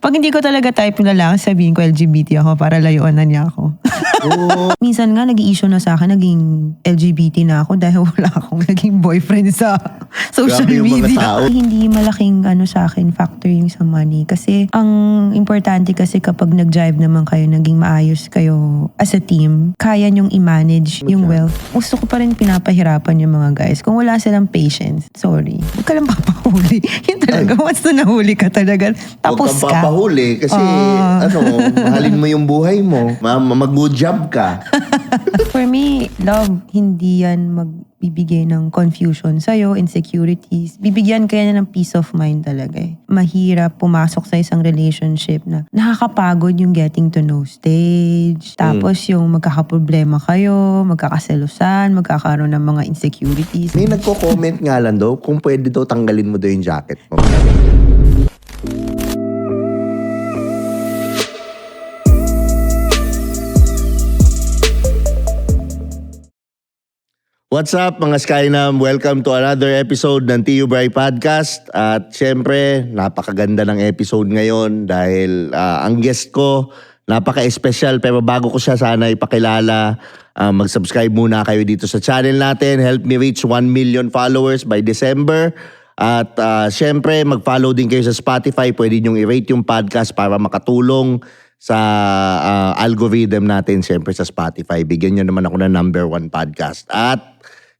Pag hindi ko talaga type na lang, sabihin ko LGBT ako para layuan na niya ako. Minsan nga, nag-i-issue na sa akin, naging LGBT na ako dahil wala akong naging boyfriend sa social Grabe yung mga media. tao. Hindi malaking sa akin factor yung sa money. Kasi ang importante kasi kapag nag-jive naman kayo, naging maayos kayo as a team, kaya nyong i-manage yung wealth. Gusto ko pa rin pinapahirapan yung mga guys. Kung wala silang patience, sorry. Huwag ka lang papahuli. Yun talaga, once na nahuli ka talaga, tapos Huwag kang ka. papahuli kasi mahalin mo yung buhay mo. Mag-good job ka. For me, love, hindi yan magbibigay ng confusion sa'yo, insecurities. Bibigyan kaya ng peace of mind talaga eh. Mahirap pumasok sa isang relationship na nakakapagod yung getting to know stage. Tapos yung magkakaproblema kayo, magkakaselusan, magkakaroon ng mga insecurities. May nagko-comment nga lang daw kung pwede daw tanggalin mo daw yung jacket mo. What's up mga Skynam? Welcome to another episode ng TU Bray Podcast. At syempre, napakaganda ng episode ngayon dahil ang guest ko, napaka-espesyal. Pero bago ko siya sana ipakilala, mag-subscribe muna kayo dito sa channel natin. Help me reach 1 million followers by December. At syempre, mag-follow din kayo sa Spotify. Pwede nyong i-rate yung podcast para makatulong sa algorithm natin, syempre sa Spotify. Bigyan nyo naman ako ng #1 podcast. At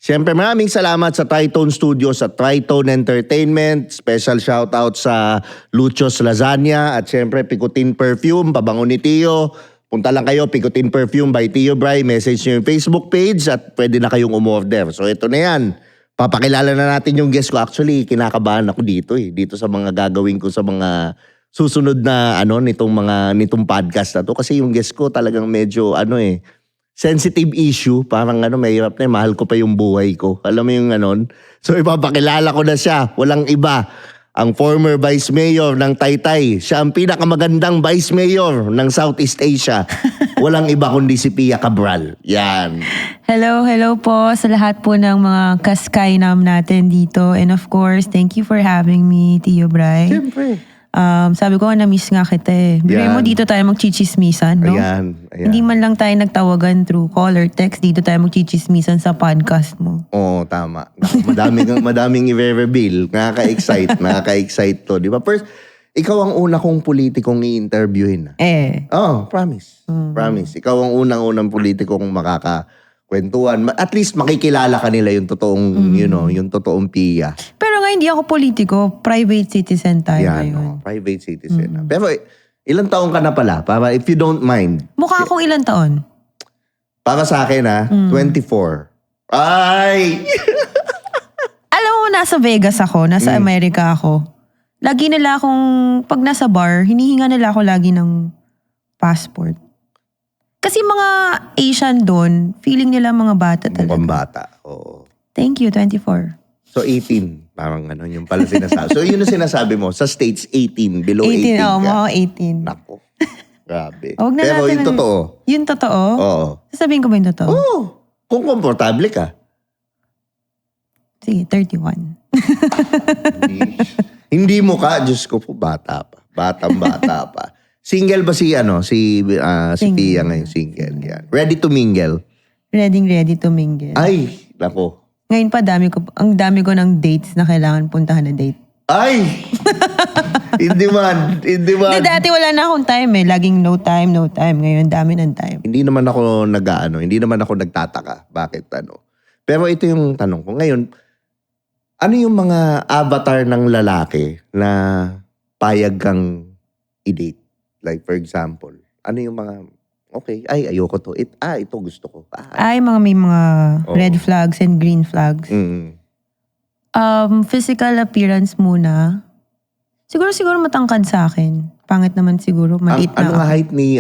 syempre, maraming salamat sa Tritone Studios at Tritone Entertainment. Special shoutout sa Luchos Lasagna at syempre Picotin Perfume, pabango ni Tio. Punta lang kayo, Picotin Perfume by Tio Bray. Message nyo yung Facebook page at pwede na kayong umorder. So ito na yan. Papakilala na natin yung guest ko. Actually, kinakabahan ako dito eh. Dito sa mga gagawin ko sa mga susunod na nitong podcast na to. Kasi yung guest ko talagang medyo sensitive issue. Parang mahirap na mahal ko pa yung buhay ko. Alam mo yung So ipapakilala ko na siya. Walang iba. Ang former Vice Mayor ng Taytay. Siya ang pinakamagandang Vice Mayor ng Southeast Asia. Walang iba kundi si Pia Cabral. Yan. Hello po sa lahat po ng mga ka-Skynam natin dito. And of course, thank you for having me, Tio Bray. Siyempre. Sabi ko, na-miss nga kita eh. Bigay mo dito tayo magchichismisan, no? Ayan. Hindi man lang tayo nagtawagan through call or text, dito tayo magchichismisan sa podcast mo. Oo, tama. Madaming i-reveal. Nakaka-excite to. Di ba? First, ikaw ang una kong politikong i-interviewin. Promise. Promise. Ikaw ang unang politikong makakakwentuhan. At least makikilala ka nila yung totoong, yung totoong Pia. Pero nga hindi ako politiko, private citizen tayo Yan, ngayon. private citizen. Pero ilang taong ka na pala? Para if you don't mind. Mukha akong ilang taon? Para sa akin 24. Ay! Alam mo, nasa Vegas ako, nasa Amerika ako. Lagi nila akong, pag nasa bar, hinihinga nila ako lagi ng passport. Kasi mga Asian doon, feeling nila mga bata talaga. Mukhang bata. Oo. Thank you, 24. So 18, parang yung pala sinasabi. So yun ang sinasabi mo, sa States 18, below 18 ka. Mga 18. Nako, grabe. Huwag na Pero natin yung totoo. Yung totoo? Oo. Sasabihin ko ba yung totoo? Oo. Kung komportable ka. Sige, 31. Hindi mo ka, Diyos ko po, bata pa. Batang-bata pa. Single ba si Pia ngayon? Single. Yan. Ready to mingle? Ready to mingle. Ay, nako. Ngayon pa, ang dami ko ng dates na kailangan puntahan na date. Ay! Hindi man. Hindi, dati wala na akong time eh. Laging no time. Ngayon, dami ng time. Hindi naman ako hindi naman ako nagtataka. Bakit Pero ito yung tanong ko. Ngayon, ano yung mga avatar ng lalaki na payag kang i-date? Like for example, ano yung mga, okay, ayoko to. Ito gusto ko. May mga red flags and green flags. Physical appearance muna. Siguro matangkad sa akin. Pangit naman siguro. Maliit na ano nga height ni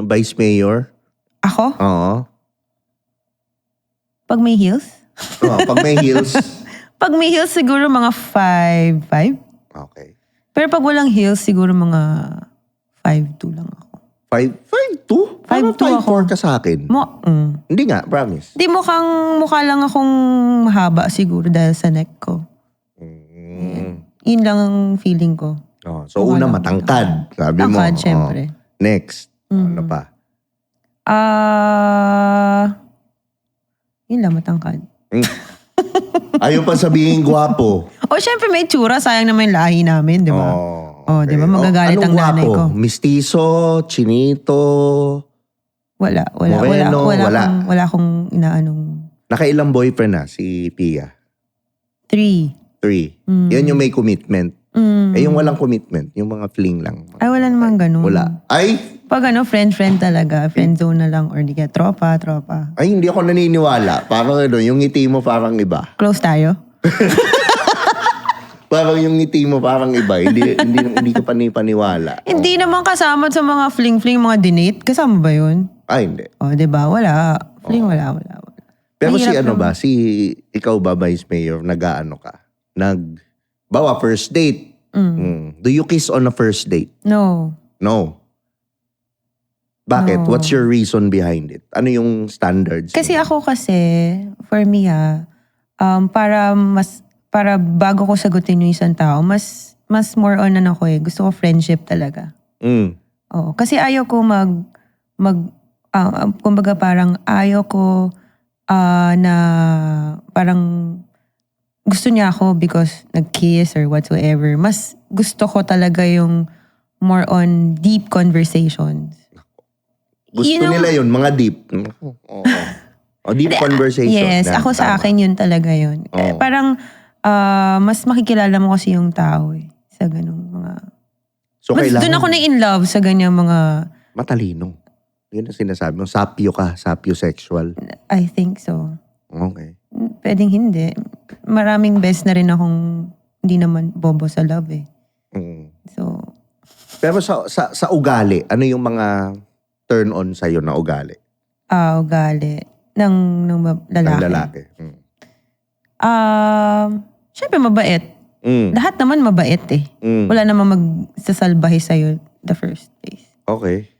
Vice Mayor? Ako? Oo. Pag may heels? Pag may heels. Pag may heels, siguro mga 5'5". Okay. Pero pag walang heels, siguro mga 5'2" lang ako. 5'2"? 5'2" ako. 5'4" ka sa akin. Hindi nga, promise. Di mukha lang akong mahaba siguro dahil sa neck ko. Yun lang ang feeling ko. Oh, so una, Wala. matangkad. Sabi mo. Matangkad, syempre. Next. Ano pa? Yun lang, matangkad. Ayaw pa sabihin gwapo. O, syempre may tsura. Sayang naman yung lahi namin, di ba? Oh, di ba? Magagalit ang nanay ko. Mistiso, chinito, Wala. Moreno, Wala akong inaanong... nakailang boyfriend na si Pia? 3. 3. Yan yung may commitment. Yung walang commitment, yung mga fling lang. Ay, wala naman ganun. Wala. Ay, Pag friend talaga. Friend zone na lang. Or di kaya tropa. hindi ako naniniwala. Parang yung ngiti mo parang iba. Close tayo? Parang yung ngiti mo parang iba. Hindi ka paniwala. Hindi naman kasama sa mga fling-fling, mga dinate. Kasama ba yun? Ay, hindi. O, di ba? Wala. Fling, wala. Pero Mahirap naman. ikaw ba, Vice Mayor, nag-ano ka? Bawa, first date. Do you kiss on a first date? No. No. Bakit? No. What's your reason behind it? Ano yung standards? Kasi ako for me para bago ko sagutin yung isang tao, mas more on ako gusto ko friendship talaga. Oo. Kasi ayaw ko kumbaga parang ayaw ko na parang gusto niya ako because nag-kiss or whatsoever. Mas gusto ko talaga yung more on deep conversations. Gusto nila yun, mga deep. Deep conversation. Yes, ako sa akin yun talaga yun. Parang mas makikilala mo kasi yung tao sa ganung mga... So, mas doon ako na in love sa ganyang mga... Matalino. Yun ang sinasabi mo. Sapyo ka. Sapiosexual. I think so. Okay. Pwedeng hindi. Maraming best na rin akong hindi naman bobo sa love So... Pero sa ugali, ano yung mga turn on sa'yo na ugali? Ugali. Ng lalaki. Ng lalaki. Siyempre mabait. Lahat naman mabait Wala namang magsasalbahe sa'yo the first place. Okay.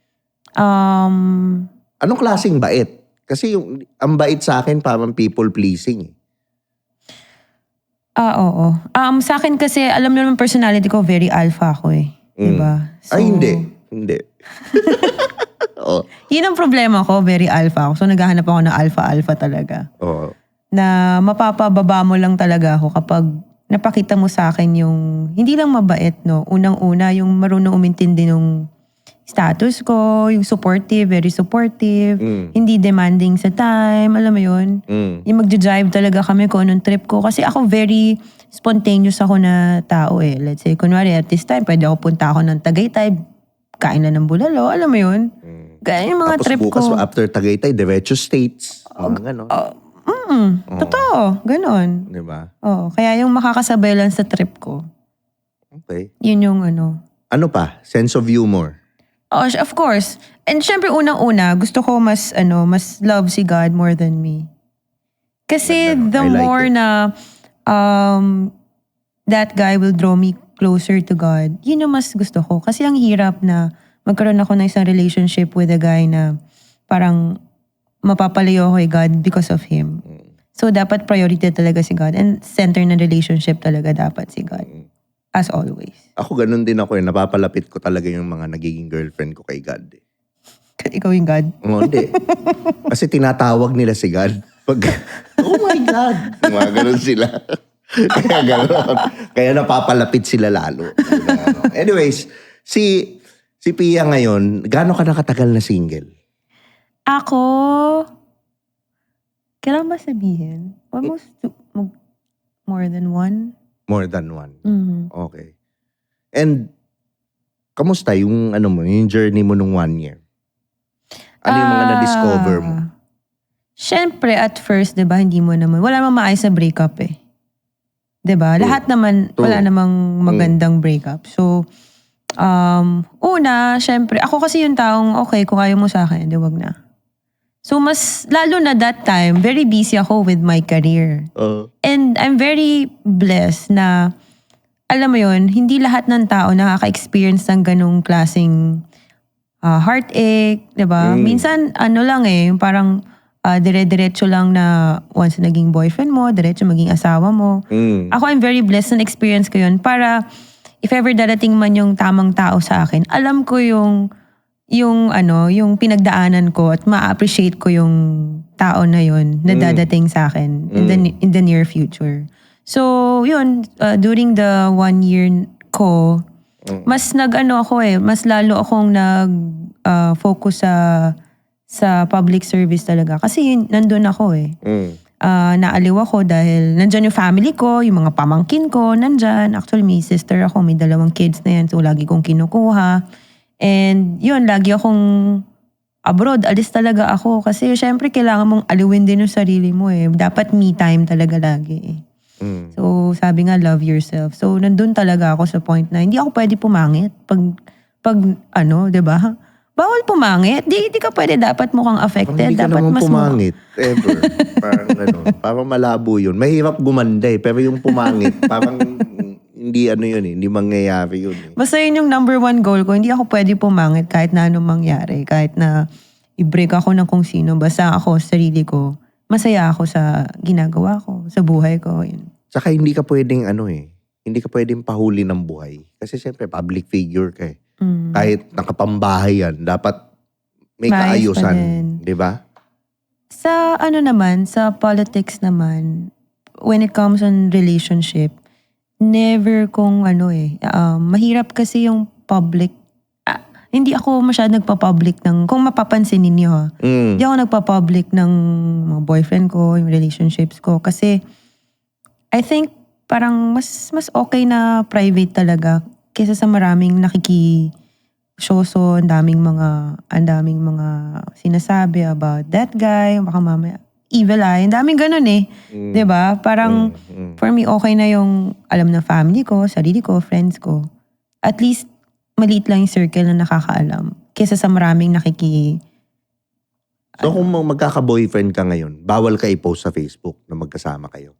Anong klaseng bait? Kasi ang bait sa akin parang people pleasing. Oo. Sa akin kasi, alam mo naman personality ko, very alpha ako Diba? So, Ay, hindi. Yun ang problema ko, very alpha ako. So, naghahanap ako ng alpha talaga. Na mapapababa mo lang talaga ako kapag napakita mo sa akin yung, hindi lang mabait, no? Unang-una, yung marunong umintindi ng status ko, yung supportive, very supportive, hindi demanding sa time, alam mo yun? Yung magja-drive talaga kami kung anong trip ko. Kasi ako very spontaneous ako na tao Let's say, kunwari at this time, pwede ako punta ako ng Tagaytay, kain na ng bulalo, alam mo yun? Kaya yung mga Tapos trip ko. bukas after Tagaytay, Diretso States. Ganon. Totoo, ganon. Diba? Kaya yung makakasabay lang sa trip ko. Okay. Yun yung ano. Ano pa? Sense of humor. Of course. And syempre unang-una, gusto ko mas love si God more than me. Kasi Ganda, no? the I like more it. na that guy will draw me closer to God, yun yung mas gusto ko. Kasi ang hirap na magkaroon ako ng isang relationship with a guy na parang mapapalayo ako kay God because of him. So dapat priority talaga si God and center ng relationship talaga dapat si God. As always. Ako ganun din ako napapalapit ko talaga yung mga nagiging girlfriend ko kay God. Ikaw yung God? Hindi. Kasi tinatawag nila si God. Oh my God! Mga ganun sila. Kaya ganun. Kaya napapalapit sila lalo. Anyways, si Pia ngayon, gaano ka nakatagal na single? Ako, kailan ba sabihin? Almost more than one. More than one. Mm-hmm. Okay. And, kamusta yung yung journey mo nung 1 year? Ano yung mga na-discover mo? Siyempre, at first, di ba, hindi mo naman, wala namang maayos na breakup Di ba? Lahat naman, wala namang magandang breakup. So, una, siyempre, ako kasi yung taong, okay, kung ayaw mo sa akin, di wag na. So, mas, lalo na that time, very busy ako with my career. And I'm very blessed na, alam mo yun, hindi lahat ng tao nakaka-experience ng ganung klaseng heartache, di ba? Minsan, lang yung parang dire-diretso lang na once naging boyfriend mo, diretso maging asawa mo. Ako, I'm very blessed na experience ko yun para if ever darating man yung tamang tao sa akin, alam ko yung pinagdaanan ko at ma-appreciate ko yung tao na yun na dadating sa akin in the near future. So, yun, during the 1 year ko, mas mas lalo akong focus sa public service talaga. Kasi nandun ako eh. Naaliw ako dahil nandyan yung family ko, yung mga pamangkin ko, nandyan. Actually, may sister ako, may 2 kids na yan. So, lagi kong kinukuha. And yun, lagi akong abroad. Alis talaga ako. Kasi syempre, kailangan mong aliwin din yung sarili mo eh. Dapat me time talaga lagi eh. So, sabi nga, love yourself. So, nandun talaga ako sa point na hindi ako pwede pumangit. Pag diba? Bawal pumangit. Di ka pwede, dapat mukhang affected. Hindi ka dapat naman mas pumangit, ever. Parang parang malabo yun. Mahirap gumanda eh, pero yung pumangit, parang hindi hindi mangyayari yun eh. Basta yun yung number 1 goal ko. Hindi ako pwede pumangit kahit na anong mangyari. Kahit na i-break ako ng kung sino. Basta ako, sarili ko, masaya ako sa ginagawa ko, sa buhay ko. Yun. Saka hindi ka pwedeng hindi ka pwedeng pahuli ng buhay. Kasi siyempre, public figure ka eh. Kahit nakapambahay yan, dapat may Maayos pa kaayusan. din. Di ba? Sa sa politics naman, when it comes on relationship, never kong mahirap kasi yung public. Hindi ako masyadong nagpa-public kung mapapansin ninyo ha. Hindi ako nagpa-public ng mga boyfriend ko, yung relationships ko. Kasi, I think, parang mas okay na private talaga kaysa sa maraming nakikisyoso, ang daming mga sinasabi about that guy, baka mamaya, evil eye, ang daming ganun eh. 'Di ba? Parang, for me, okay na yung alam ng family ko, sarili ko, friends ko. At least, maliit lang yung circle na nakakaalam kaysa sa maraming So kung magkaka-boyfriend ka ngayon, bawal ka i-post sa Facebook na magkasama kayo?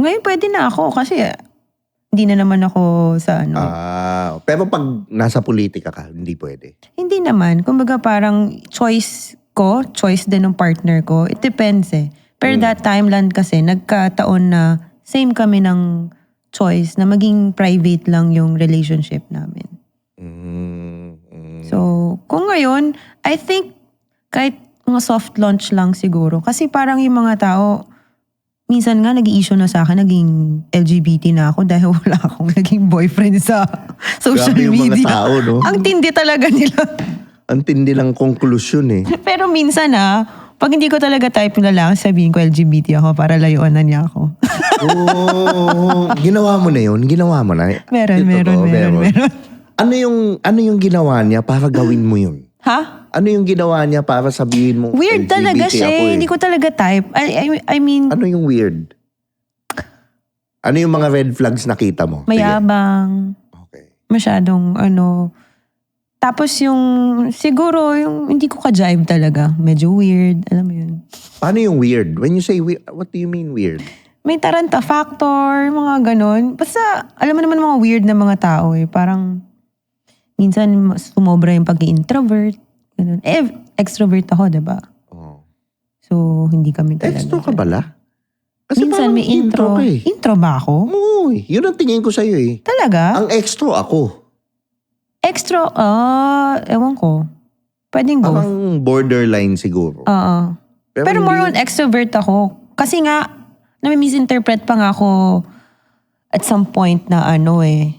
Ngayon pwede na ako kasi hindi na naman ako sa Pero pag nasa politika ka, hindi pwede? Hindi naman. Kumbaga parang choice din ng partner ko. It depends eh. Pero that time lang kasi nagkataon na same kami ng choice na maging private lang yung relationship namin. So, kung ngayon, I think kahit mga soft launch lang siguro. Kasi parang yung mga tao, minsan nga nag-i-issue na sa akin, naging LGBT na ako dahil wala akong naging boyfriend sa social Grabe yung media. mga tao, no? Ang tindi talaga nila. Ang tindi lang konklusyon eh. Pero minsan pag hindi ko talaga type na lang, sabihin ko LGBT ako para layuan na niya ako. Ginawa mo na yun? Ginawa mo na? Meron. Ano yung ginawa niya para gawin mo yun? Ha? Ano yung ginawa niya para sabihin mo Weird LGBT talaga siya. ako eh? Hindi ko talaga type. I mean, Ano yung weird? Ano yung mga red flags nakita mo? Sige. mayabang, Okay. masyadong tapos siguro yung hindi ko ka-jive talaga. Medyo weird, alam mo yun. Paano yung weird? When you say weird, what do you mean weird? May taranta factor, mga ganon. Basta, alam mo naman mga weird na mga tao eh. Parang, minsan sumobra yung pag-introvert. Ganun. Extrovert ako, diba? Oh. So, hindi kami talaga. Extro ka bala? Kasi Minsan parang may intro. ka eh. Intro ba ako? Uy, yun ang tingin ko sa'yo eh. Talaga? Ang extro ako. Extra, ewan ko. Pwedeng both. Parang borderline siguro. Oo. Pero more hindi- on extrovert ako. Kasi nga, nami-misinterpret pa nga ako at some point na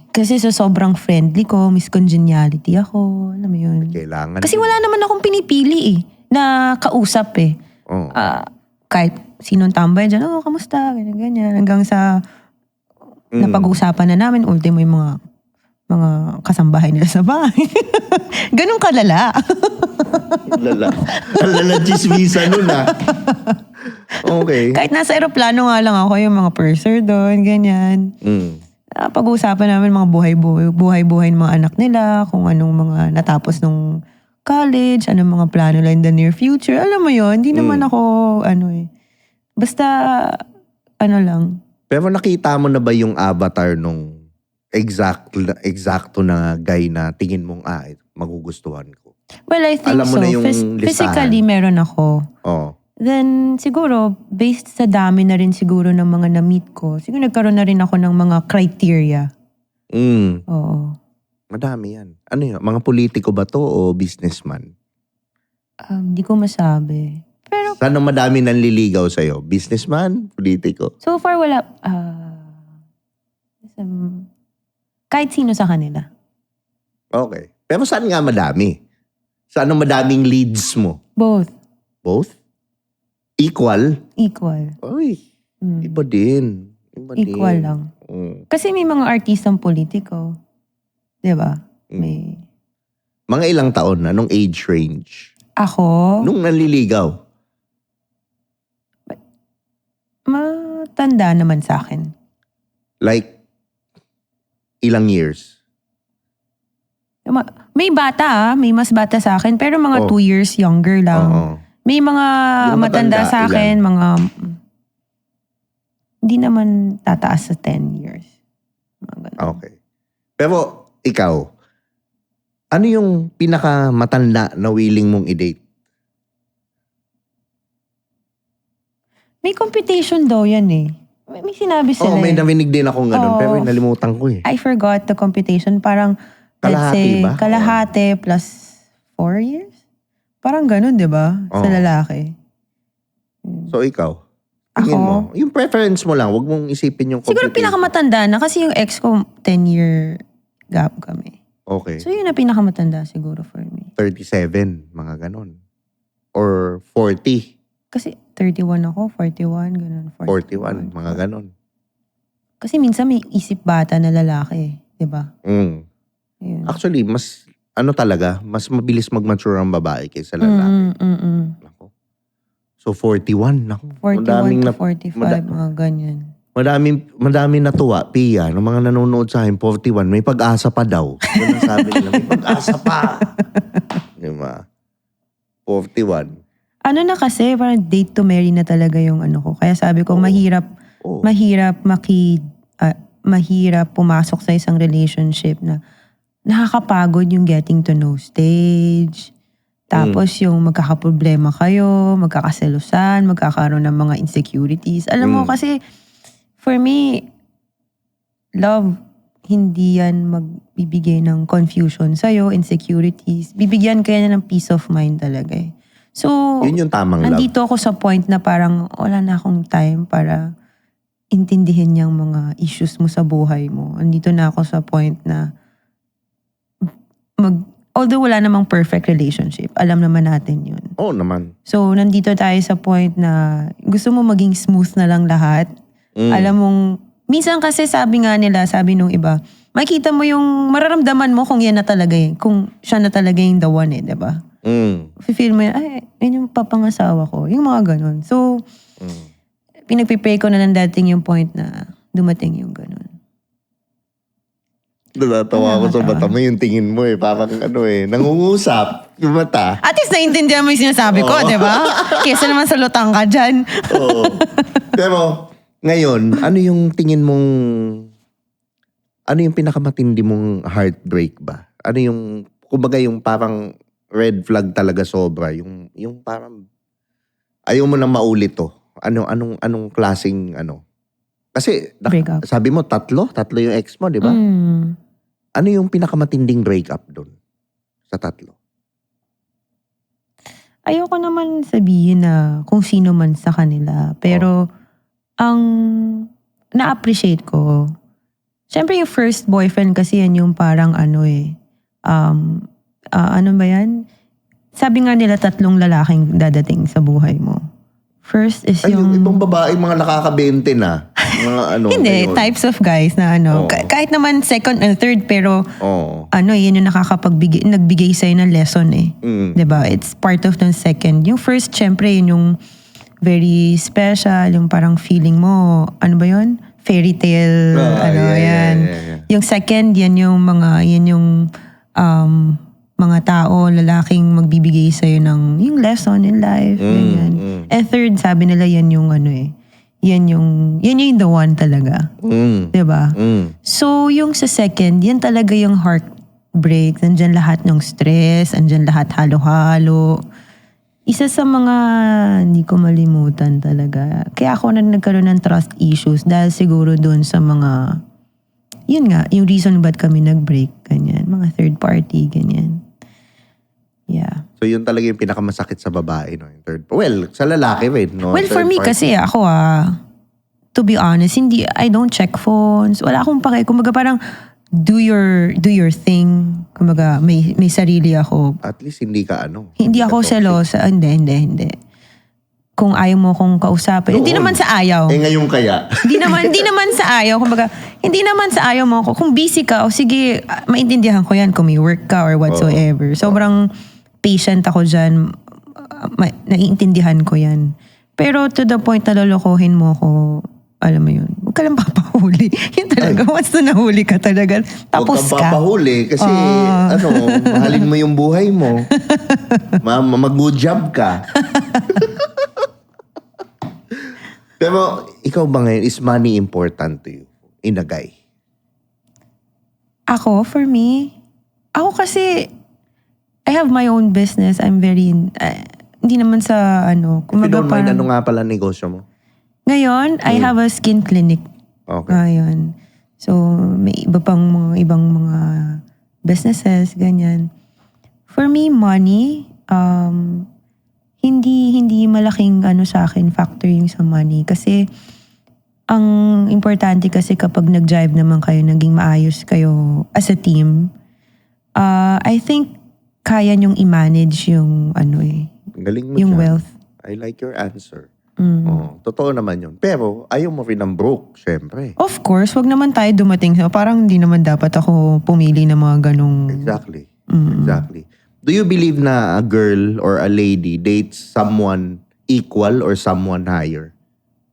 Kasi sa sobrang friendly ko, Miss Congeniality ako. Alam mo yun. Kailangan. Kasi wala naman akong pinipili na kausap eh. Oh. Kahit sinong tambay dyan, kamusta? Ganyan. Hanggang sa napag-uusapan na namin, ultimo yung mga kasambahay nila sa bahay. Ganun kalala. Lala. Ang lala chismisa nun Okay. Kahit nasa aeroplano nga lang ako, yung mga purser doon, ganyan. Pag-uusapan namin mga buhay-buhay ng mga anak nila, kung anong mga natapos nung college, anong mga plano nila in the near future. Alam mo yun, hindi naman ako, Basta, lang. Pero nakita mo na ba yung avatar nung eksakto na guy na tingin mong magugustuhan ko? Well, I think Alam mo so. na yung listahan. Physically, meron ako. Oh. Then, siguro, based sa dami na rin siguro ng mga na-meet ko, siguro nagkaroon na rin ako ng mga criteria Oo. Madami yan. Ano yun? Mga politiko ba to o businessman? Hindi ko masabi. Pero Saan ang madami nanliligaw sa'yo? Businessman? Politiko? so far wala. Kahit sino sa kanila. Okay. Pero saan nga madami? Saan ang madaming leads mo? Both. Both? Equal? Equal. Uy, Mm. iba din. Iba Equal din. lang. Mm. Kasi may mga artistang politiko. Diba? May... Mga ilang taon na? Anong age range? Ako, Nung nanliligaw? matanda naman sa akin. Like, ilang years? May bata may mas bata sa akin, pero mga Oh. 2 years younger lang. Oo. May mga Yung matanda matanda, sa akin, ilan? mga hindi naman tataas sa 10 years. Mga ganun. Okay. Pero, ikaw, ano yung pinakamatanda na willing mong i-date? May computation daw yan eh. May sinabi sila Oo, may eh. narinig din akong ganun, Oo. pero nalimutan ko eh. I forgot the computation. Parang, let's Kalahati say, ba? kalahati plus 4 years? Parang ganun, di ba? Sa Oo. lalaki. So, ikaw? Tingin Ako? mo? Yung preference mo lang, wag mong isipin yung Siguro computation. pinakamatanda na kasi yung ex ko 10-year gap kami. Okay. So yun na pinakamatanda siguro for me. 37, mga ganun. Or 40, Kasi 31 ako, 41, ganun. 41, mga ganun. Kasi minsan may isip bata na lalaki, di ba? Mm. Ayun. Actually, mas mas mabilis mag-mature ang babae kaysa lalaki. Nako. So 41, nako. 41 to 45, mga ganyan. Madaming natuwa, Pia, ng mga nanonood sa akin, 41, may pag-asa pa daw. Yun ang sabi nila, may pag-asa pa. Di ba? 41. Ano na kasi, parang date to marry na talaga yung ano ko. Kaya sabi ko, Oo. mahirap Oo. mahirap pumasok sa isang relationship na nakakapagod yung getting to know stage. Tapos yung magkakaproblema kayo, magkakaselusan, magkakaroon ng mga insecurities. Alam mo kasi, for me, love, hindi yan magbibigay ng confusion sa'yo, insecurities. Bibigyan kaya niya ng peace of mind talaga eh. So, Yun yung tamang love. nandito ako sa point na parang wala na akong time para intindihin yung mga issues mo sa buhay mo. Nandito na ako sa point na although wala namang perfect relationship, alam naman natin yun. Oo naman. So, nandito tayo sa point na gusto mo maging smooth na lang lahat. Alam mong, minsan kasi sabi nung iba, makita mo yung mararamdaman mo kung yan na talaga kung siya na talaga yung the one diba? Feel mo yan yung papangasawa ko. Yung mga ganun. So, pinagpipray ko na lang dating yung point na dumating yung ganun. Natatawa ako sa mata mo, yung tingin mo parang nangungusap yung mata. At least naiintindihan mo yung sinasabi ko, di ba? Kesa naman sa lutang ka dyan. Oo. Pero, ngayon, ano yung tingin mong, ano yung pinakamatindi mong heartbreak ba? Ano yung, kumbaga yung parang red flag talaga sobra, yung parang, ayaw mo na maulit to. Anong klaseng Kasi, Break up. sabi mo, tatlo yung ex mo, di ba? Ano yung pinakamatinding breakup doon sa tatlo? Ayoko naman sabihin na kung sino man sa kanila. Pero, ang na-appreciate ko, syempre yung first boyfriend kasi yan yung parang ano ba yan? Sabi nga nila 3 lalaking dadating sa buhay mo. First is Ay, yung yung... ibang babae, mga nakakabente na. Mga Hindi, ngayon. types of guys na Oo. kahit naman second and third, pero Oo. yun yung nagbigay sa'yo ng lesson eh. Mm. 'Di ba? It's part of the second. Yung first, syempre, yun yung very special, yung parang feeling mo, ano ba yun? Fairy tale, yan. Yeah. Yung second, yan yung mga tao, lalaking magbibigay sa'yo ng yung lesson in life, ganyan. And third, sabi nila yan yung yan yung the one talaga. 'Di ba? So, yung sa second, yan talaga yung heartbreak. Nandyan lahat ng stress, nandyan lahat halo-halo. Isa sa mga hindi ko malimutan talaga. Kaya ako na nagkaroon ng trust issues dahil siguro doon sa mga yun nga, yung reason ba't kami nag-break, ganyan. Mga third party, ganyan. Yeah. So yun talaga yung pinakamasakit sa babae, no? Yung third, well, sa lalaki rin, no? Well, for Third me party. kasi ako to be honest, I don't check phones. Wala akong pake. Kumbaga parang do your thing. Kumbaga may sarili ako. At least hindi ka Hindi ka ako toxic. selosa. Hindi. Kung ayaw mo kong kausapin. Hindi Noon. naman sa ayaw. Ngayon kaya. Hindi naman sa ayaw. Kumbaga, hindi naman sa ayaw mo ako. Kung busy ka, o sige, maintindihan ko yan kung may work ka or whatsoever. Sobrang patient ako dyan. Naiintindihan ko yan. Pero to the point na lolokohin mo ako, alam mo yun, huwag ka lang papahuli. Yun talaga, once na nahuli ka talaga, tapos Huwag kang ka. papahuli kasi mahalin mo yung buhay mo. Mag-good job ka. Pero ikaw ba ngayon, is money important to you? In a guy? Ako, for me, ako kasi, I have my own business. I'm very, hindi naman sa If you kumaga don't mind, parang, nga pala negosyo mo? ngayon, I have a skin clinic. Okay. Ngayon. So, may iba pang ibang mga businesses, ganyan. For me, money, hindi malaking sa akin factor yung sa money. Kasi, ang importante kasi kapag nag-jive naman kayo, naging maayos kayo as a team, I think kaya nyong i-manage yung Galing mo yung dyan. wealth. I like your answer. Totoo naman yun. Pero ayaw mo rin ng broke, syempre. Of course, wag naman tayo dumating sa parang hindi naman dapat ako pumili ng mga ganong... Exactly. Exactly. Do you believe na a girl or a lady dates someone equal or someone higher?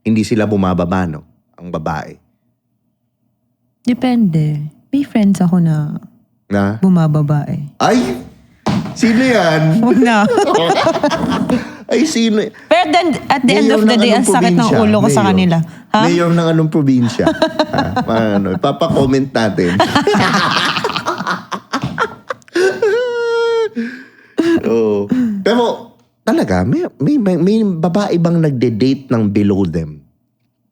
Hindi sila bumababa, no? Ang babae. Depende. May friends ako na Na? bumababa eh. Ay! Sino yan? Wag na. Ay, sino? Pero then, at the end Mayor of the ng day, ang anong sakit ng probinsya? ulo ko sa Mayor. kanila. Ha? Mayor ng anong probinsya? Ipapa-comment natin. Oh. Pero, talaga, may babae bang nagde-date ng below them?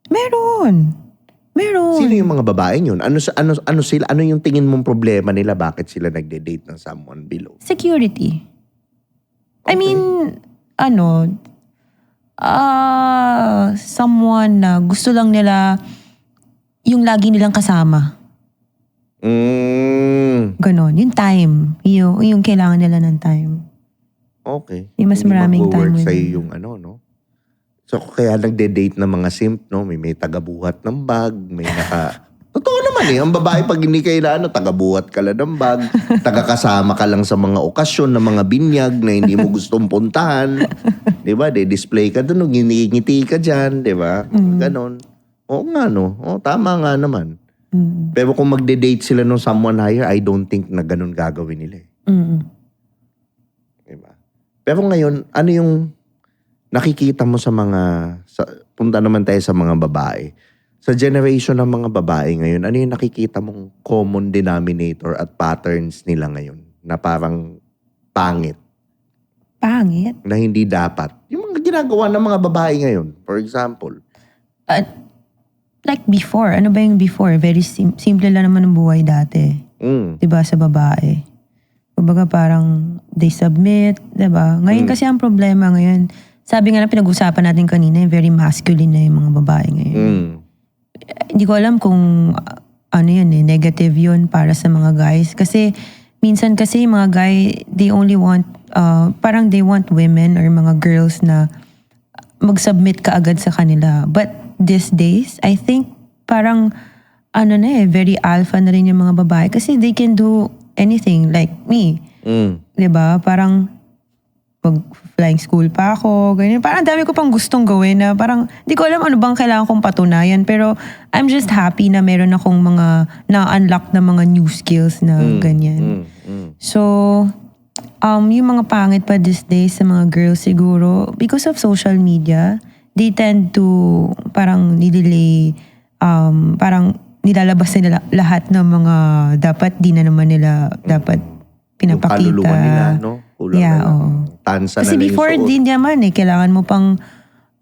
Meron. Sino yung mga babae yun? Ano sila? Ano yung tingin mong problema nila? Bakit sila nagde-date ng someone below? Security. I Okay. mean, someone na gusto lang nila yung lagi nilang kasama. Ganon. Yung time. Yung kailangan nila ng time. Okay. Yung mas Hindi maraming time mag-work with sa'yo them. yung no? So, kaya nagde-date ng mga simp, no? May taga-buhat ng bag, may Totoo naman eh. Ang babae pag hindi kayo taga-buhat ka lang ng bag, taga-kasama ka lang sa mga okasyon ng mga binyag na hindi mo gustong puntahan. Diba? De-display ka doon, ngiti ka dyan, diba? Ganon. Oo nga, no? Oo, tama nga naman. Pero kung magde-date sila ng someone higher, I don't think na ganon gagawin nila eh. Diba? Pero ngayon, ano yung nakikita mo sa punta naman tayo sa mga babae. Sa generation ng mga babae ngayon, ano yung nakikita mong common denominator at patterns nila ngayon na parang pangit? Pangit? Na hindi dapat. Yung mga ginagawa ng mga babae ngayon, for example. Like before. Ano ba yung before? Very simple lang naman ang buhay dati. Diba sa babae? Kumbaga parang they submit, diba? Ngayon kasi ang problema ngayon, sabi nga na pinag-usapan natin kanina, very masculine na yung mga babae ngayon. Hindi ko alam kung negative yun para sa mga guys. Kasi minsan kasi mga guy, they only want, parang they want women or mga girls na mag-submit ka agad sa kanila. But these days, I think parang very alpha na rin yung mga babae kasi they can do anything like me. Diba? Parang mag-flying school pa ako, ganyan. Parang dami ko pang gustong gawin na parang di ko alam ano bang kailangan kong patunayan pero I'm just happy na meron akong mga na-unlock na mga new skills na ganyan. So, yung mga pangit pa these days sa mga girls siguro, because of social media, they tend to parang parang nilalabas nila lahat ng mga dapat di na naman nila dapat pinapakita. Yung kaluluwa nila, no? Kulang Yeah, na lang. oo. Tansa Kasi na lang before yung suot. din naman kailangan mo pang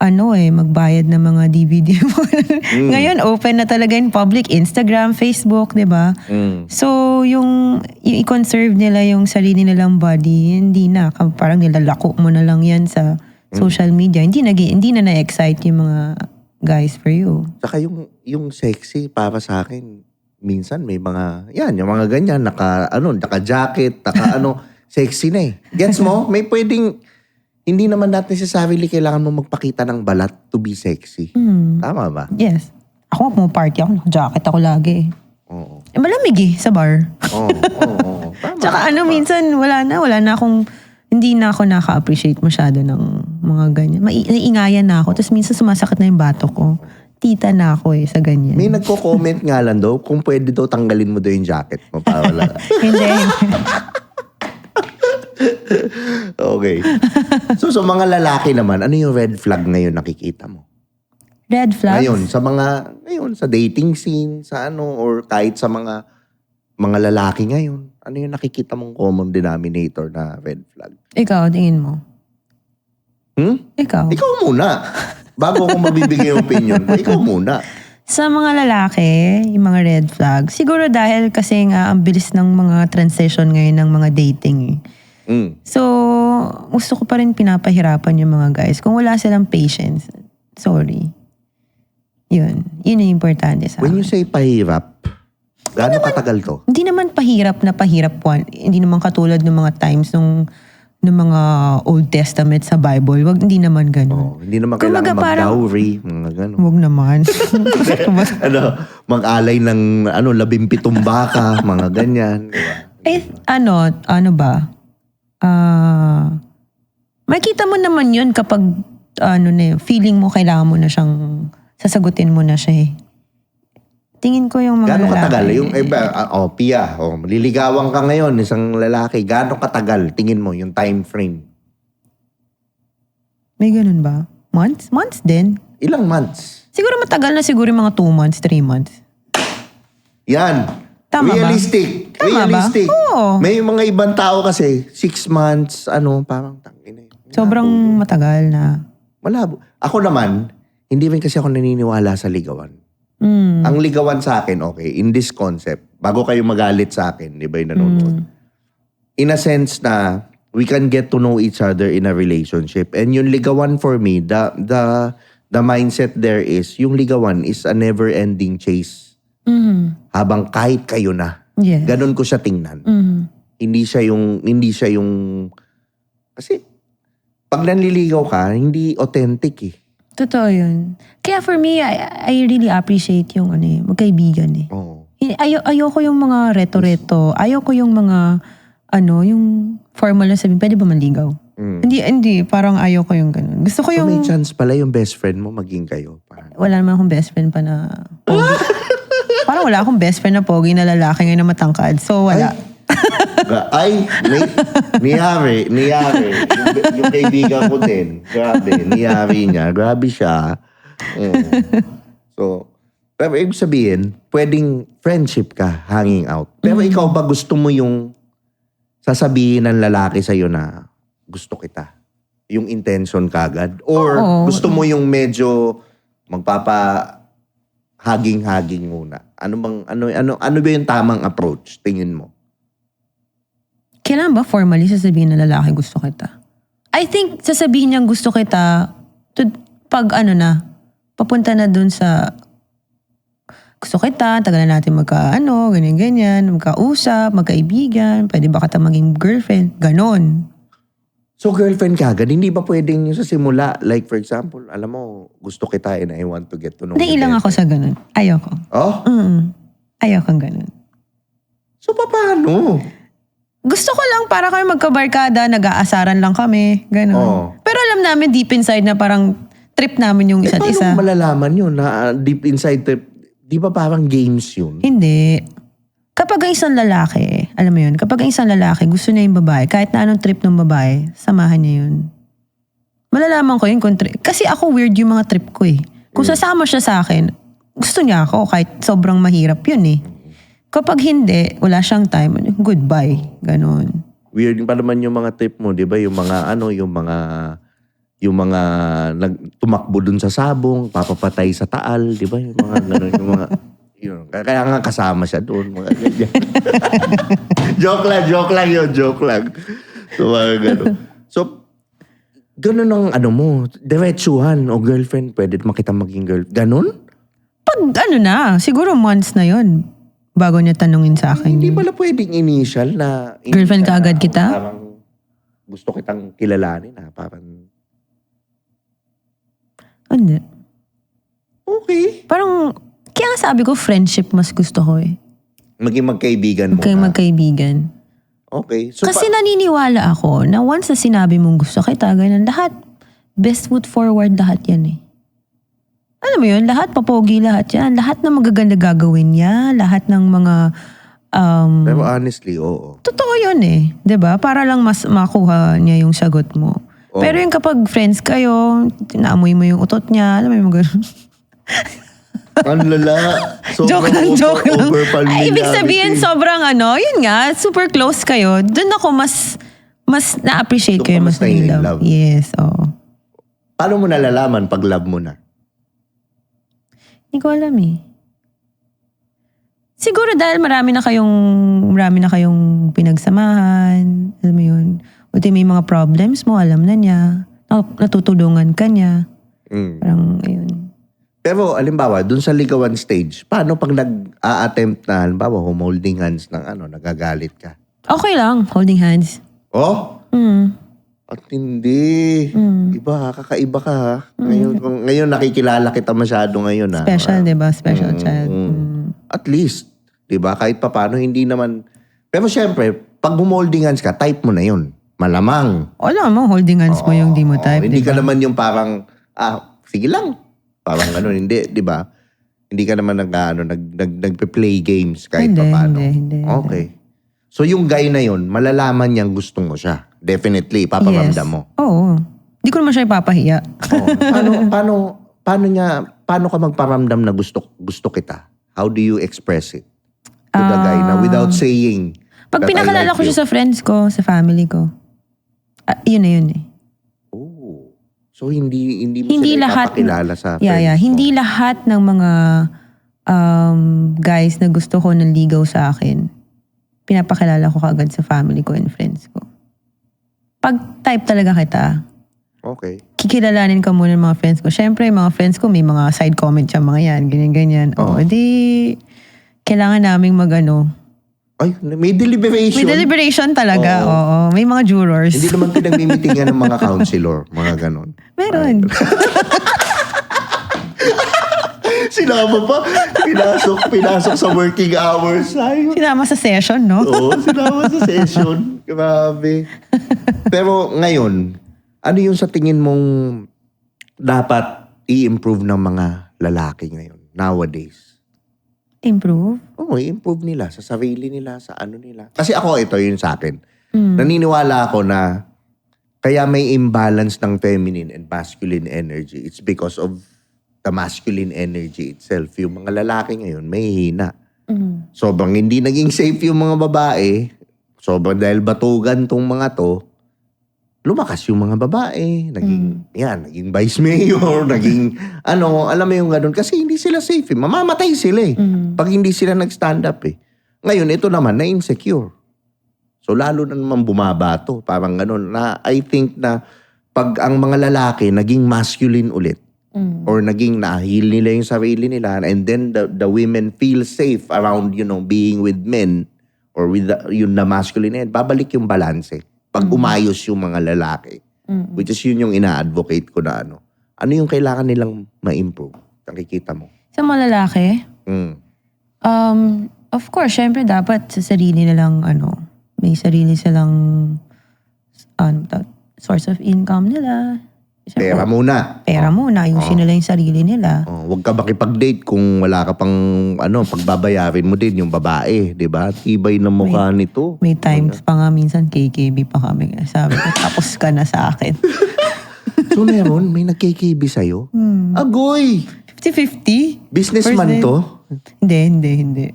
magbayad ng mga DVD mo. Ngayon, open na talaga in public. Instagram, Facebook, di ba? So, yung i-conserve nila yung sarili nilang body, hindi na. Parang nilalako mo na lang yan sa social media. Hindi na na-excite yung mga guys for you. Saka yung sexy para sa akin, minsan may mga, yung mga ganyan, naka-jacket, sexy na eh. Gets mo? May pwedeng, hindi naman natin necessarily kailangan mo magpakita ng balat to be sexy. Tama ba? Yes. Ako, party ako, naka-jacket ako lagi. Oo. Malamig sa bar. Oo. Tama. Tsaka minsan wala na akong, hindi na ako naka-appreciate masyado ng mga ganyan. Naiingayan na ako. Tapos minsan sumasakit na yung bato ko. Tita na ako sa ganyan. May nagko-comment nga lang daw, kung pwede daw tanggalin mo daw yung jacket mo. Para wala. Hindi. Okay. So, sa mga lalaki naman, ano yung red flag ngayon nakikita mo? Red flags? Ngayon, sa dating scene, or kahit sa mga lalaki ngayon, ano yung nakikita mong common denominator na red flag? Ikaw, tingin mo? Ikaw? Ikaw muna. Bago ako mabibigay yung opinion mo, ikaw muna. Sa mga lalaki, yung mga red flag, siguro dahil kasi nga ang bilis ng mga transition ngayon ng mga dating eh. So, gusto ko pa rin pinapahirapan yung mga guys. Kung wala silang patience, sorry. Yun yung importante sa When akin. you say pahirap, gaano katagal to? Hindi naman pahirap na pahirap one. Hindi naman katulad ng mga times ng mga Old Testament sa Bible. Hindi naman ganun. Hindi naman kailangan mag-dowry, mga ganun. Huwag naman. Mag-alay ng 17 baka, mga ganyan. Ano ba? Makita mo naman yun kapag feeling mo kailangan mo na siyang sasagutin mo na siya eh. Tingin ko yung mga Gano'ng lalaki. katagal? Yung Pia, liligawan ka ngayon, isang lalaki, gano'ng katagal? Tingin mo, yung time frame. May ganun ba? Months? Months din. Ilang months? Siguro matagal na siguro yung mga 2 months, 3 months. Yan. Tama Realistic. ba? Tama Realistic. ba? Oo. May mga ibang tao kasi, 6 months, parang tangin eh. Sobrang matagal na. Malabo. Ako naman, hindi rin kasi ako naniniwala sa ligawan. Ang ligawan sa akin, okay, in this concept, bago kayo magalit sa akin, di ba yung nanonood? In a sense na, we can get to know each other in a relationship. And yung ligawan for me, the mindset there is, yung ligawan is a never-ending chase. Habang kahit kayo na. Yes. Ganon ko siya tingnan. Hindi siya yung, kasi, pag nanliligaw ka, hindi authentic eh. Totoo yun. Kaya for me, I really appreciate yung magkaibigan eh. Oo. Ayoko yung mga reto-reto. Ayoko yung mga, yung formal na sabihin, pwede ba manligaw? Hindi. Parang ayoko yung ganun. Gusto ko So yung... may chance pala yung best friend mo maging kayo. Wala naman akong best friend pa na pogi. Parang wala akong best friend na pogi na lalaki ngayon na matangkad. So wala. Niyari. Yung kaibigan ko din. Grabe, niyari niya. Grabe siya. So, pero ibig sabihin, pwedeng friendship ka, hanging out. Pero ikaw ba gusto mo yung sasabihin ng lalaki sa'yo na gusto kita? Yung intention kagad? Or gusto mo yung medyo magpapa-haging-haging muna? Ano ba yung tamang approach, tingin mo? Kailan ba formally sasabihin na lalaki gusto kita? I think sasabihin niyang gusto kita pag papunta na dun sa gusto kita, tagal na natin ganyan-ganyan, magkausap, magkaibigan, pwede ba kita maging girlfriend? Ganon. So girlfriend ka agad, hindi ba pwedeng yung sa simula, like for example, alam mo, gusto kita and I want to get to know you Hindi, ilang ako sa ganon. Ayoko. Oh? Ayokong ganon. So paano? Gusto ko lang para kami magkabarkada, nag-aasaran lang kami, ganon. Pero alam namin deep inside na parang trip namin yung isa't isa. Paano mo malalaman yun na deep inside trip? Di ba parang games yun? Hindi. Kapag ang isang lalaki, alam mo yun, kapag ang isang lalaki gusto niya yung babae, kahit na anong trip ng babae, samahan niya yun. Malalaman ko yun kung trip. Kasi ako weird yung mga trip ko eh. Kung sasama siya sa akin, gusto niya ako kahit sobrang mahirap yun eh. Kapag hindi, wala siyang time, goodbye. Ganon. Weird pa naman yung mga trip mo, di ba? Yung mga yung mga tumakbo dun sa sabong, papapatay sa taal, di ba? Yung mga gano'n, yung mga, yun. Kaya nga kasama siya doon, mga ganyan. joke lang. So, mga gano'n. So, gano'n ang ano mo, diretsuhan o girlfriend, pwede makita maging girl. Gano'n? Pag siguro months na yon bago niya tanungin sa akin. Hindi pala pwedeng initial na... Girlfriend ka agad kita? Parang gusto kitang kilalanin ha, parang... Hindi. Okay. Parang, kaya nga sabi ko, friendship mas gusto ko eh. Maging magkaibigan mo na. Magkaibigan. Okay. So Kasi naniniwala ako na once na sinabi mong gusto kita, ganun, lahat, best foot forward lahat yan eh. Alam mo yun, lahat papogi lahat yan. Lahat ng magaganda gagawin niya, lahat ng mga... pero honestly, oo. Totoo yun eh. 'Di ba? Para lang mas makuha niya yung sagot mo. Oo. Pero yung kapag friends kayo, naamoy mo yung utot niya, alam mo yung mga ganun. Ang lala. Joke lang. Ay, ibig sabihin, familiarity. sobrang yun nga, super close kayo. Doon ako mas na-appreciate Doon kayo, ka mas mas nai-in love. Yes, oo. Paano mo nalalaman pag love mo na? Hindi ko alam eh. Siguro dahil marami na kayong pinagsamahan, alam mo yun. Buti may mga problems mo, alam na niya. Natutulungan ka niya. Parang, ayun. Pero, alimbawa, dun sa ligawan stage, paano pag nag-a-attempt na, alimbawa, holding hands ng nagagalit ka? Okay lang, holding hands. Oh? At hindi. Iba, kakaiba ka ha. Ngayon nakikilala kita masyado ngayon ha. Special, diba? Special child. At least, diba? Kahit papaano, hindi naman... Pero syempre, pag holding hands ka, type mo na yun. Malamang. Wala mo, holding hands mo yung di mo type, Hindi ka diba? naman yung parang, sige lang. Parang hindi, di ba? Hindi ka naman nagpe-play games kahit papaano. Hindi. Okay. So yung guy na yun, malalaman niyang gusto mo siya. Definitely, paparamdam mo. Oo. Hindi ko naman siya ipapahiya. Paano ka magparamdam na gusto kita? How do you express it to the guy na without saying Pag that I pinakalala like ko siya you? sa friends ko, sa family ko, yun na yun eh. Oh. So hindi mo Hindi sila lahat ipapakilala sa friends Yeah. mo? Hindi lahat ng mga guys na gusto ko naligaw sa akin, pinapakilala ko kaagad sa family ko and friends ko. Pag type talaga kita, Okay. kikilalanin ka muna ng mga friends ko. Siyempre, yung mga friends ko, may mga side comment siya, mga yan, ganyan-ganyan. Di, kailangan naming Ay, may deliberation. may deliberation talaga, Oo. oo. May mga jurors. Hindi naman pinagmimitingan ng mga counselor, mga ganon. Meron. Sinama pa. Pinasok sa working hours. Ayun. Sinama sa session, no? Oo, sinama sa session. Grabe. Pero ngayon, ano yung sa tingin mong dapat i-improve ng mga lalaki ngayon, nowadays? Improve? Oo, i-improve nila sa sarili nila, sa ano nila. Kasi ako, ito yun sa akin. Naniniwala ako na kaya may imbalance ng feminine and masculine energy. It's because of the masculine energy itself. Yung mga lalaki ngayon, may hina. Sobrang hindi naging safe yung mga babae. Sobrang dahil batugan tong mga to, lumakas yung mga babae. Naging vice mayor, naging alam mo yung ganun. Kasi hindi sila safe. Mamamatay sila eh. Pag hindi sila nag-stand up eh. Ngayon, ito naman, na-insecure. So, lalo na naman bumaba to. Parang ganun. Na, I think na pag ang mga lalaki naging masculine ulit, or naging na-heal nila yung sarili nila, and then the women feel safe around, being with men, or with the masculine end, babalik yung balanse. Pag umayos yung mga lalaki. Which is yun yung ina-advocate ko na ano yung kailangan nilang ma-improve? Nakikita mo. Sa mga lalaki, of course, syempre dapat sa sarili nilang may sarili silang source of income nila. Siyempre, Pera muna. Pera muna, ayusin nila yung sarili nila. Huwag ka makipag-date kung wala ka pang pagbabayarin mo din yung babae, 'di ba? Tibay ng mukha nito. May times pa nga minsan KKB pa kami. Sabi ko, tapos ka na sa akin. So meron, may nag-KKB sa'yo? Agoy! 50-50? Businessman to? Hindi.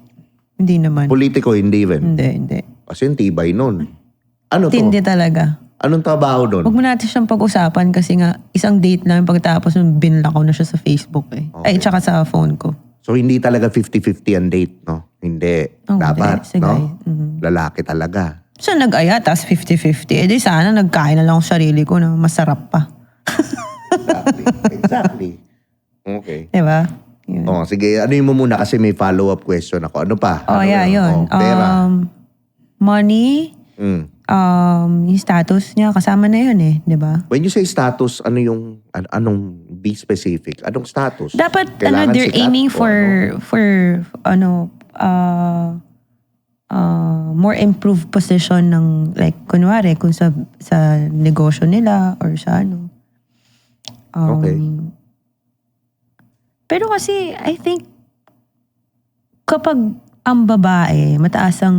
Hindi naman. Politiko, hindi rin. Hindi. Kasi yung tibay nun. Ano to? Tindi talaga. Anong trabaho doon? Huwag mo natin siyang pag-usapan kasi nga isang date lang pagkatapos binlakaw na siya sa Facebook eh. Ay, tsaka sa phone ko. So, hindi talaga 50-50 ang date, no? Hindi. Oh, Dapat, sige. no? Lalaki talaga. Siya nag-aya, tapos 50-50. Eh di sana nagkain na lang ako sarili ko na masarap pa. Exactly. Okay. Diba? Yun. Sige, ano mo muna kasi may follow-up question ako. Ano pa? Yun. Pera. Money, yung status niya, kasama na yun eh. Diba? When you say status, ano yung, anong be specific? Anong status? Dapat, Kailangan they're sikat aiming o for more improved position ng, like, kunwari, kung sa negosyo nila or sa ano. Okay. Pero kasi, I think, kapag ang babae, mataas ang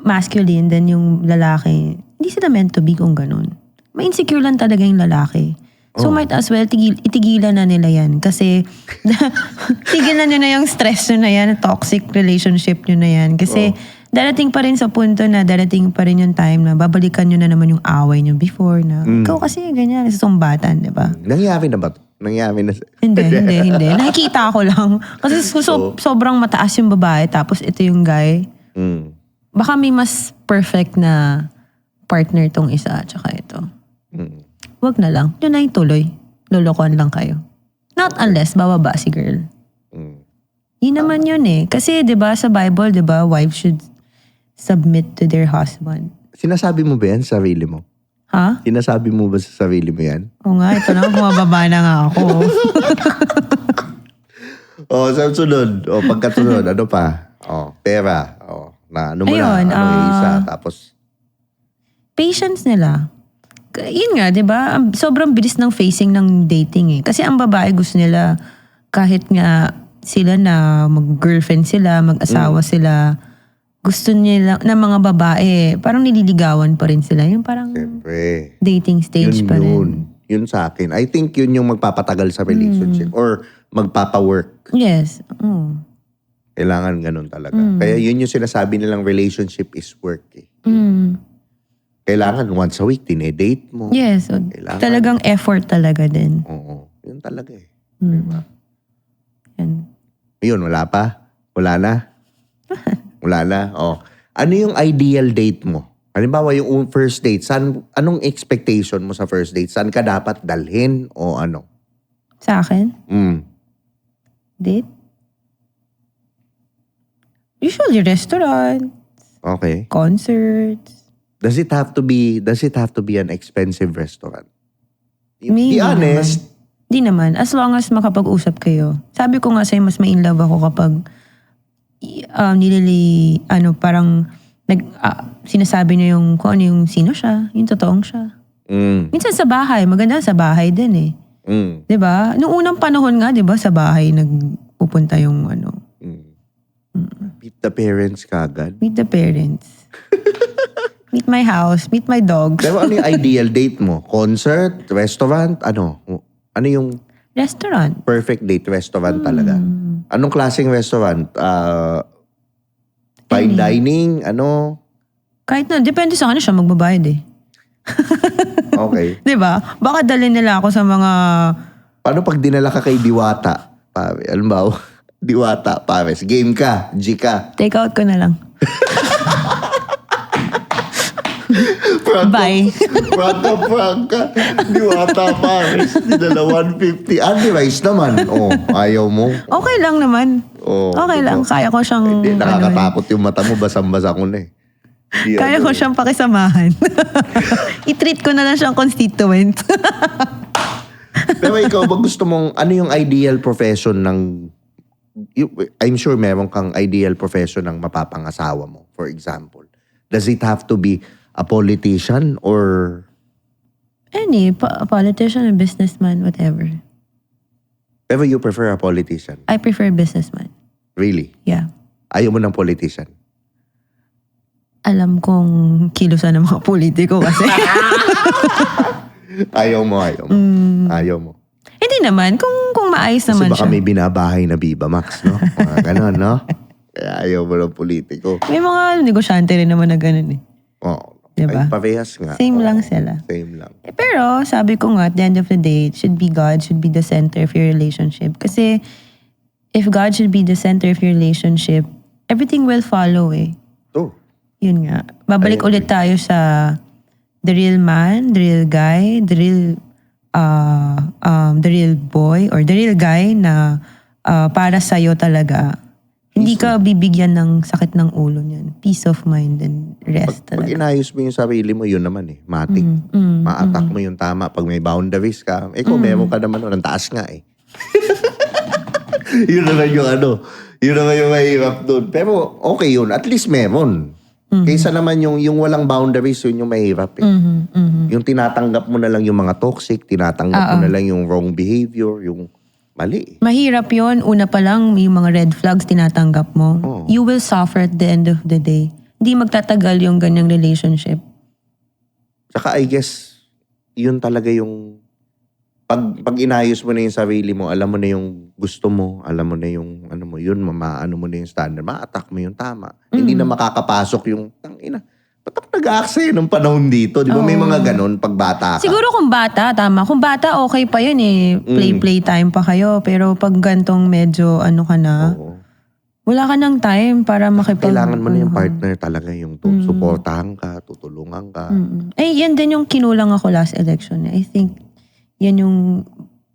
masculine, then yung lalaki, hindi sila meant to be kung ganun. Ma-insecure lang talaga yung lalaki. So might as well, itigilan na nila yan. Kasi, tigilan nyo na yung stress nyo na yan, toxic relationship nyo na yan. Kasi, darating pa rin sa punto na darating pa rin yung time na babalikan nyo na naman yung away nyo before na, ikaw kasi ganyan, sa sumbatan, di ba? Nangyari na ba? Nangyari na. Hindi. Nakikita ko lang. Kasi sobrang mataas yung babae, tapos ito yung guy. Baka may mas perfect na partner tong isa, tsaka ito. Wag na lang. Yun na yung tuloy. Lolokohan lang kayo. Not unless bababa si girl. Yun naman yun eh. Kasi 'di ba sa Bible, 'di ba, wives should submit to their husband. Sinasabi mo ba yan sa sarili mo? Ha? Sinasabi mo ba sa sarili mo yan? Oo nga, ito na, bumababa na nga ako. Sa sunod. Pagkasunod, ano pa? Pera. Na ano mo Ayun, na? Ano yung isa? Tapos? Patience nila. Yun nga, 'di ba? Sobrang bilis ng facing ng dating eh. Kasi ang babae gusto nila kahit nga sila na mag-girlfriend sila, mag-asawa sila, gusto nila na mga babae, parang nililigawan pa rin sila. Yung parang Siyempre. dating stage pa rin. Yun sa akin. I think yun yung magpapatagal sa relationship or magpapa-work. Yes. Kailangan ganun talaga. Kaya yun yung sinasabi nilang relationship is work eh. Kailangan once a week, dinedate mo. Yes. So, talagang effort talaga din. Oo. Yun talaga eh. Yan. Yun, wala pa? Wala na? Wala na? Ano yung ideal date mo? Halimbawa, yung first date, anong expectation mo sa first date? Saan ka dapat dalhin o ano? Sa akin? Date? Usually restaurant. Okay. Concerts. Does it have to be an expensive restaurant? Maybe Be honest. Di naman. As long as makapag-usap kayo. Sabi ko nga sa'yo, mas ma-in love ako kapag parang sinasabi niya yung kung ano yung sino siya, yung totoong siya. Minsan sa bahay, maganda sa bahay din eh. 'Di ba? Noong unang panahon nga, 'di ba, sa bahay nagpupunta yung ano. Meet the parents kagad. Meet the parents. Meet my house, meet my dogs. Pero ano yung ideal date mo? Concert? Restaurant? Ano? Ano yung Restaurant. perfect date? Restaurant talaga. Anong klaseng restaurant? Fine dining? Ano? Kahit na, depende sa ano siya magbabayad eh. Okay. 'Di ba? Baka dalhin nila ako sa mga Paano pag dinala ka kay Diwata? Pare, alam ba? Diwata, pares. Game ka. G ka. take out ko na lang. Bye. Franca. Diwata, pares. Dinala 150. Anti-rice naman. Ayaw mo. Okay lang naman. Okay lang. Kaya ko siyang Hindi, nakakatakot yung mata mo. Basang-basa ko na eh. Kaya ko siyang pakisamahan. I-treat ko na lang siyang constituent. Pero ikaw, ba gusto mong, ano yung ideal profession ng, I'm sure meron kang ideal profession ng mapapangasawa mo, for example. Does it have to be a politician or? Any, politician, a businessman, whatever. Pero you prefer a politician? I prefer businessman. Really? Yeah. Ayaw mo ng politician? Alam kong kilusan ng mga politiko kasi. Ayaw mo. Ayaw mo. Hindi naman. Kung maayos Kasi naman baka siya. may binabahay na Viva Max, no? Mga ganon, no? Kaya ayaw mo ng politiko. May mga negosyante rin naman na ganun eh. Diba? Ay, parehas nga. Same Oo, lang sila. Same lang. Pero sabi ko nga, at the end of the day, it should be God, should be the center of your relationship. Kasi if God should be the center of your relationship, everything will follow eh. Oh, Yun nga. Babalik I agree. ulit tayo sa the real man, the real guy, the real boy or the real guy na para sa'yo talaga. Hindi ka bibigyan ng sakit ng ulo niyan. Peace of mind and rest pag talaga. inayos mo yung sarili mo, yun naman eh. Matik. Ma-attack mo yung tama. Pag may boundaries ka, kung meron ka naman nun, ang taas nga eh. Yun naman yung yun naman yung mahirap dun. Pero okay yun. At least meron. Kaysa naman yung walang boundaries, yun yung mahirap eh. Yung tinatanggap mo na lang yung mga toxic, tinatanggap mo na lang yung wrong behavior, yung mali. Mahirap yon. Una pa lang, yung mga red flags tinatanggap mo. Oo. You will suffer at the end of the day. Hindi magtatagal yung ganyang relationship. Saka I guess, yun talaga yung pag inayos mo na yung sarili mo, alam mo na yung gusto mo, alam mo na yung yun, maano mo na yung standard, ma-attack mo yung tama. Hindi na makakapasok yung, tangina, ba't ako nag-aaksaya nung panahon dito? Di ba may mga ganon pag bata ka? Siguro kung bata, tama. Kung bata, okay pa yun eh. Play time pa kayo. Pero pag gantong medyo ka na, Oo. wala ka ng time para Kailangan mo na yung partner talaga, yung suportahan ka, tutulungan ka. Eh, yan din yung kinulang ako last election. I think, yan yung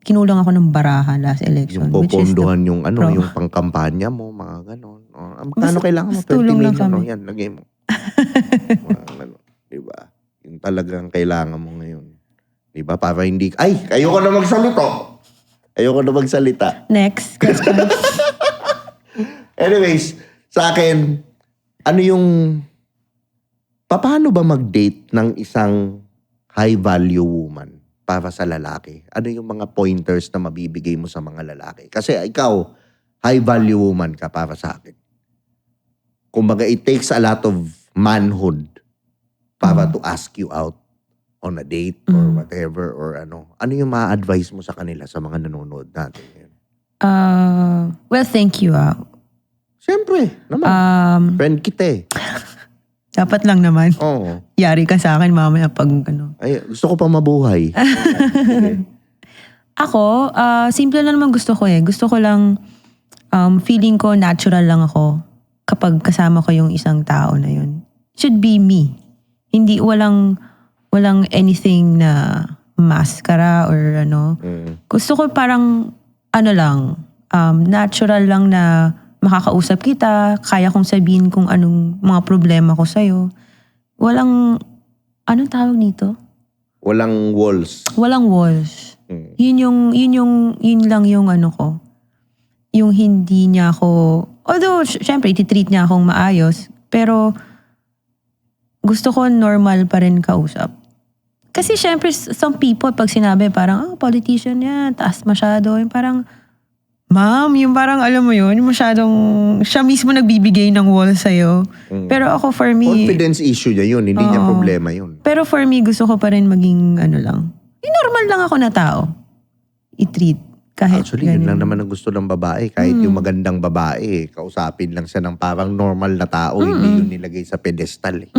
kinulang ako ng baraha last election. Yung which is popondohan yung yung pangkampanya mo, mga ganon. Magkano kailangan mo? 20 tulong lang million. kami. Yan, lagay mo. Diba? Yung talagang kailangan mo ngayon. Diba? Para hindi, ayoko na magsalita. Ayoko na magsalita. Next question. Anyways, sa akin, paano ba mag-date ng isang high-value woman para sa lalaki? Ano yung mga pointers na mabibigay mo sa mga lalaki? Kasi ikaw, high-value woman ka para sa akin. Kumbaga, it takes a lot of manhood para to ask you out on a date or whatever or ano. Ano yung ma-advise mo sa kanila sa mga nanonood natin ngayon? Well, thank you. Siyempre, naman. Friend kita eh. Dapat lang naman. Oo. Yari ka sa akin mamaya pag Ay, gusto ko pa mabuhay. Sige. Ako, simple lang naman gusto ko eh. Gusto ko lang, feeling ko natural lang ako kapag kasama ko yung isang tao na yun. Should be me. Hindi, walang anything na maskara or Gusto ko parang, natural lang na makakausap kita, kaya kong sabihin kung anong mga problema ko sa'yo. Walang, anong tawag nito? Walang walls. Walang walls. Yun lang yung ko. Yung hindi niya ako, although syempre ititreat niya akong maayos, pero gusto ko normal pa rin kausap. Kasi syempre some people pag sinabi parang, politician yan, taas masyado. Yung parang, ma'am, yung parang alam mo yun, masyadong, siya mismo nagbibigay ng wall sa'yo. Pero ako for me, Confidence issue niya yun, hindi niya problema yun. pero for me, gusto ko pa rin maging lang. Yung normal lang ako na tao. I-treat. Kahit Actually, yun lang naman ang gusto ng babae. Kahit yung magandang babae, kausapin lang siya ng parang normal na tao, hindi yun nilagay sa pedestal eh.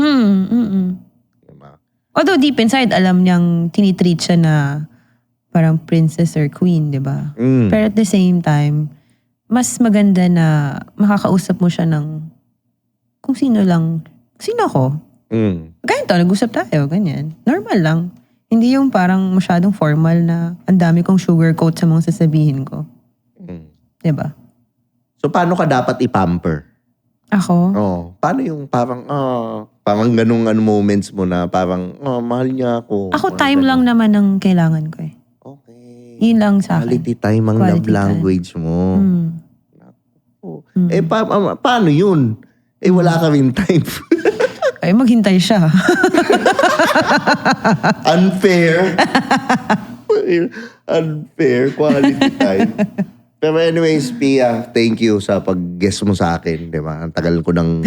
Diba? Although deep inside, alam niyang tinitreat siya na parang princess or queen, di ba? Pero at the same time, mas maganda na makakausap mo siya ng kung sino lang. Sino ako? Ganito, nag-usap tayo, ganyan. Normal lang. Hindi yung parang masyadong formal na ang dami kong sugarcoat sa mga sasabihin ko. Di ba? So, paano ka dapat ipamper? Ako? Paano yung parang ganung moments mo na parang, mahal niya ako. Ako time lang naman ang kailangan ko eh. Okay. Yun lang sa akin. Quality time ang Quality love language mo. Paano yun? Wala ka rin time. Ay, maghintay siya. Unfair. Unfair. Quality time. Pero anyways, Pia, thank you sa pag-guest mo sa akin. Diba? Ang tagal ko ang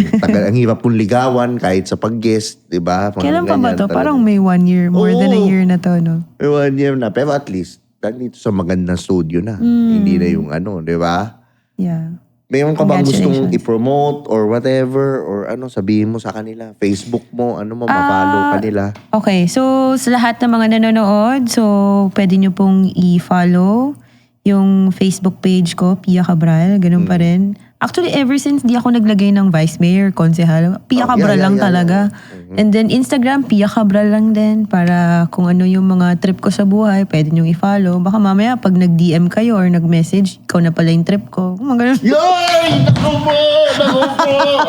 hirap kong ligawan kahit sa pag-guest. Diba? Kailan pa ba to? Parang may 1 year. More than a year na to, no? May 1 year na. Pero at least, nandito sa magandang studio na. Hindi na yung di ba? Yeah. Mayroon ka bang gustong Congratulations. i-promote or whatever? Or ano, sabihin mo sa kanila? Facebook mo, ano mo, ma-follow kanila? Okay, so sa lahat ng mga nanonood, so pwede nyo pong i-follow yung Facebook page ko, Pia Cabral, ganun pa rin. Actually, ever since di ako naglagay ng vice mayor, konsehal, Pia Cabral lang talaga. And then Instagram, Pia Cabral lang din para kung ano yung mga trip ko sa buhay, pwede nyo i-follow. Baka mamaya pag nag-DM kayo or nag-message, ikaw na pala yung trip ko. Mga ganun. Yoy! Naku po!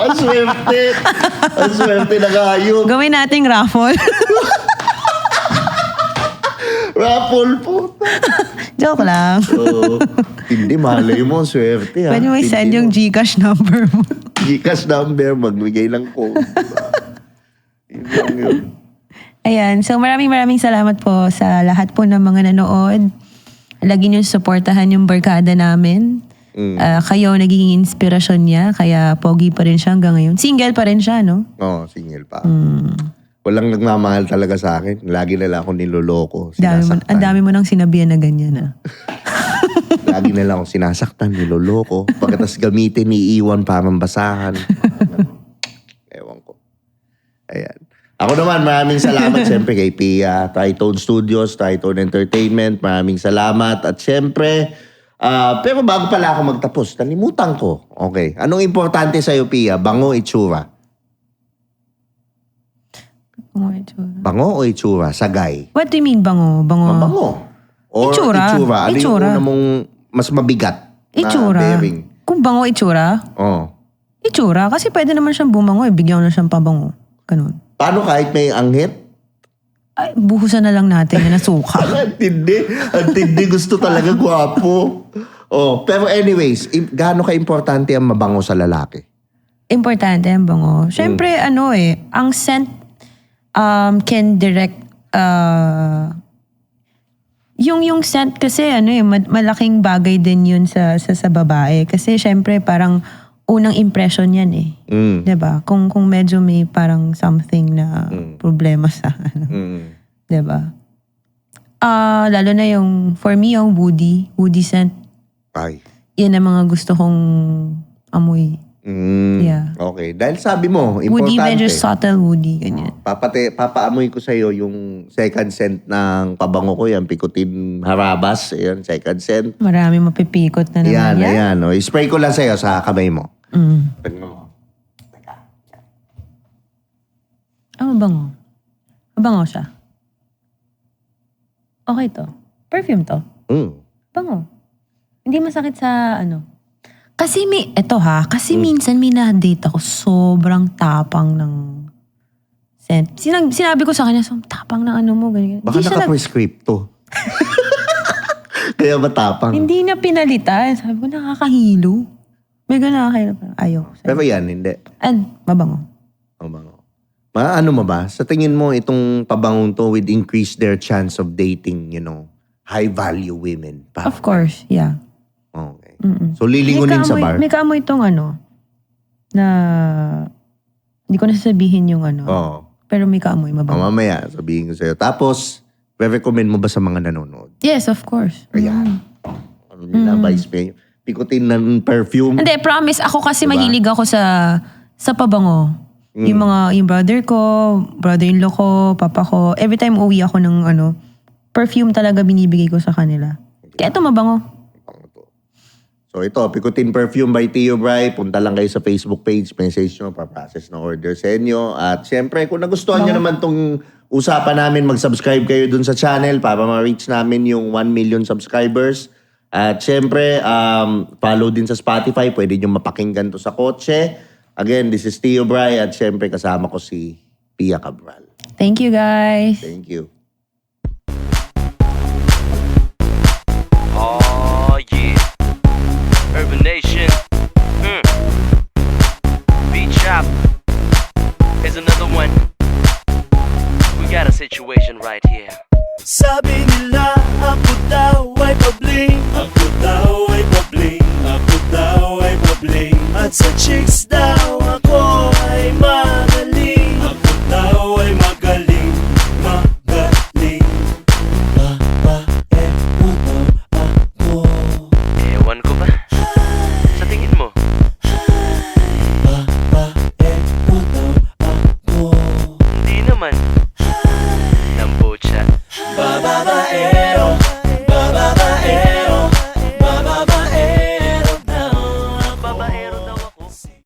Ang swerte! Ang swerte na kayo. Gawin nating raffle. Raffle po. Joke lang. Oo. Hindi, malay mo, swerte ha. Pwede mo i-send Hindi yung Gcash number mo. Gcash number, magbigay lang po. Yun lang yun. Ayan. So maraming salamat po sa lahat po ng mga nanood. Lagi niyo supportahan yung barkada namin. Kayo nagiging inspirasyon niya. Kaya pogi pa rin siya hanggang ngayon. Single pa rin siya, no? Oo, single pa. Walang nagmamahal talaga sa akin. Lagi na lang ako niloloko. Ang dami mo nang sinabihan na ganyan, ah. Lagi na lang ako sinasaktan, niloloko. Pagkatas gamitin, iiwan para mambasahan. Ewan ko. Ayan. Ako naman, maraming salamat siyempre kay Pia, Tritone Studios, Tritone Entertainment. Maraming salamat. At siyempre, pero bago pala ako magtapos, nalimutan ko. Okay. Anong importante sa'yo, Pia? Bango, itsura? Bango o itsura? Sagay? What do you mean bango? Mabango. Or Itsura. Ano Itsura. yung una mong mas mabigat na Itsura. bearing? Kung bango itsura? Oh. Itsura. Kasi pwede naman siyang bumango. Bigyan ko na siyang pabango. Ganun. Paano kahit may anghit? Ay, buhusan na lang natin yun na suka. Ang tindi. Gusto talaga gwapo. Oh, pero anyways, gaano ka-importante ang mabango sa lalaki? Importante ang bango. Siyempre, ang scent can direct, yung scent kasi, malaking bagay din yun sa babae. Kasi siyempre, parang unang impression yan eh. 'Di ba? Kung medyo may parang something na problema sa ano. 'Di ba? Lalo na yung, for me, yung woody scent. Ay. Yan ang mga gusto kong amoy. Yeah. Okay. Dahil sabi mo, importante. Woody, medyo subtle woody, ganyan. Papaamoy ko sa'yo yung second scent ng pabango ko. Yan, Picotin Harabas. Yan, second scent. Marami mapipikot na naman yan. Ayan. Oh. I-spray ko lang sa'yo sa kamay mo. Tignan mo. Mabango. Mabango siya. Okay to. Perfume to. Bango. Hindi masakit sa Kasi minsan may na-date ako, sobrang tapang ng scent. Sinabi ko sa kanya, tapang ng mo, ganyan. Baka naka-prescripto. Kaya matapang. Hindi na pinalitan. Sabi ko, nakakahilo. May nakakahilo. Ayaw. Pero yan, hindi. And, mabango. Mabango. Ano mo ba? Sa tingin mo, itong pabangong to would increase their chance of dating, high-value women? Of course, yeah. Okay. So, lilingunin sa bar? May kaamoy itong na hindi ko nasasabihin yung Oo. pero may kaamoy, mabango. Mamaya, sabihin ko sa'yo. Tapos, recommend mo ba sa mga nanonood? Yes, of course. Ayan. Ano nila, vice mayor? Pikutin ng perfume? Hindi, promise. Ako kasi mahilig ako sa pabango. Yung brother ko, brother-in-law ko, papa ko, every time uwi ako ng perfume talaga binibigay ko sa kanila. Kaya ito mabango. So ito, Picotin Perfume by Tio Bry. Punta lang kayo sa Facebook page, message nyo, pa-process ng order sa inyo. At syempre, kung nagustuhan nyo naman tong usapan namin, mag-subscribe kayo dun sa channel para ma-reach namin yung 1 million subscribers. At syempre, follow din sa Spotify. Pwede nyo mapakinggan to sa kotse. Again, this is Tio Bry at syempre kasama ko si Pia Cabral. Thank you, guys. Thank you. Oh yeah, Urban Nation. Beat Chop. Here's another one. We got a situation right here. Sabi nila ako daw ay pabling. Ako daw ay pabling. Ako daw ay pabling. At sa chicks